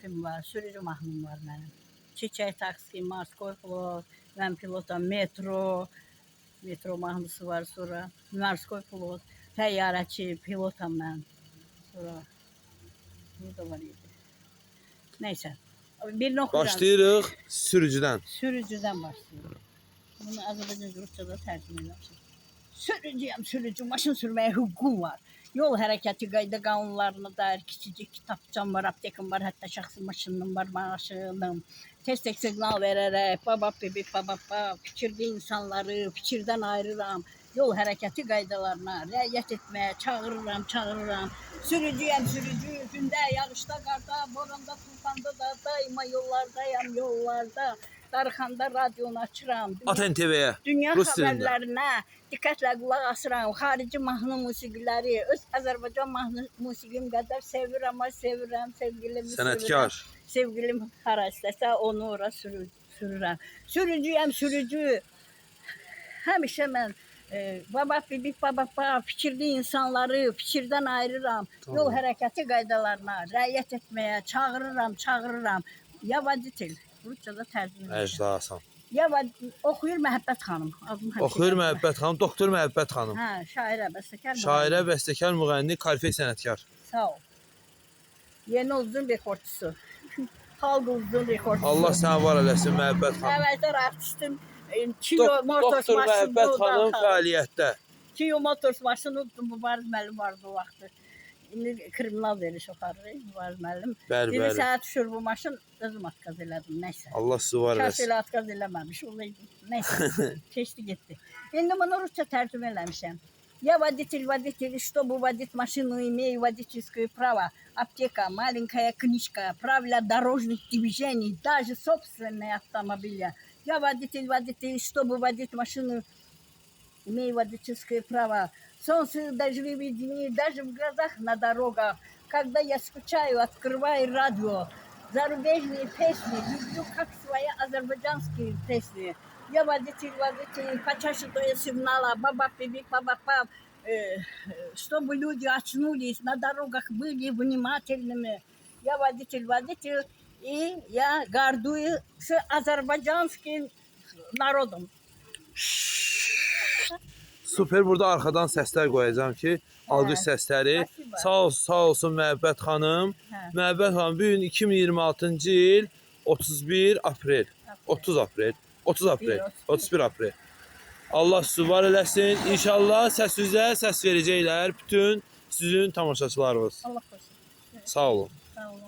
şefim var, sürücü mahnım var mənim. Çiçək taksi, Morskoy pilot, mən pilotam, metro mahnısı var sonra. Morskoy pilot, təyyarəçi, pilotam mən. Sonra burada var idi. Neyse. Birini oxuyuram. Başlayırıq sürücüdən. Sürücüdən başlayırıq. Bunu Azərbaycan Rusçada tərcümə eləmişəm. Sürücüyəm, sürücü, maşın sürməyə hüququm var. Yol hərəkəti qayda qanunlarına dair kiçicik kitabçam var, aptekim var, hətta şəxsi maşınım var, maşınım. Tez-tez siqnal verərək, babap, bibip, babap, fikirli insanları fikirdən ayırıram. Yol hərəkəti qaydalarına riayət etməyə çağırıram. Sürücüyəm, sürücü, gündə, yağışda, qarda, boranda, tufanda da daima yollarda. Darıxanda radionu açıram. ATN-TV-yə. Dünya Rus dilində. xəbərlərinə diqqətlə qulaq asıram. Xarici mahnı musiqiləri, öz Azərbaycan mahnı musiqim qədər sevirəm, sevgilimi Sənətkar. sürürəm. Sevgilim hara istəsə onu ora sürürəm. Sürücüyəm, sürücü. Həmişə mən babap, bibip, babap, fikirli insanları fikirdən ayırıram. Tamam. Yol hərəkəti qaydalarına riayət etməyə çağırıram. Ya vaditel. Rusçada tərcümə edirəm. Əcdasan. Ya oxuyur Məhəbbət xanım. Oxuyur Məhəbbət xanım, doktor Məhəbbət xanım. Hə, şairə, bəstəkar. Şairə, bəstəkar, müğənni, kalifey sənətkar. Sağ ol. Yeni uzun rekordçusu. Xalq uzun rekordçusu. Allah sənə var eləsin Məhəbbət xanım. Əvvəllər artistin Kio Motors Doktor maşını Məhəbbət xanım fəaliyyətdə. Kio Motors maşını Mübariz müəllim vardı o vaxtı. İndi kriminal veriş oxarır Mübariz müəllim. Bəli, Bir bəli. sənət düşür bu maşın, özüm atkaz elədim, nəysə. Allah sizi var Kaş eləsin. elə atkaz eləməmiş, olaydı. Nəysə, keçdi getdi. İndi bunu Rusça tərcümə eləmişəm. Я водитель, чтобы водить машину, имею водительское право. Аптека, маленькая книжка, правила дорожных движений, даже собственные автомобиля. Я водитель, чтобы водить машину, имею водительское право. Солнце, дождливые дни, даже в грозах на дорогах. Когда я скучаю, открываю радио. Зарубежные песни, люблю как свои азербайджанские песни. Я водитель, почаще то я сигнала, баба-пиби-паба-пап. Чтобы люди очнулись, на дорогах были внимательными. Я водитель, и я гордуюсь с азербайджанским народом. Super, burada arxadan səslər qoyacağam ki, alqış səsləri. Sağ olsun Məhəbbət xanım. Məhəbbət xanım, bugün 2026-cı il 31 aprel. 30 aprel. Allah sizi var eləsin. İnşallah səsinizə səs verəcəklər bütün sizin tamaşaçılarınız. Allah korusun. Sağ olun. Sağ olun.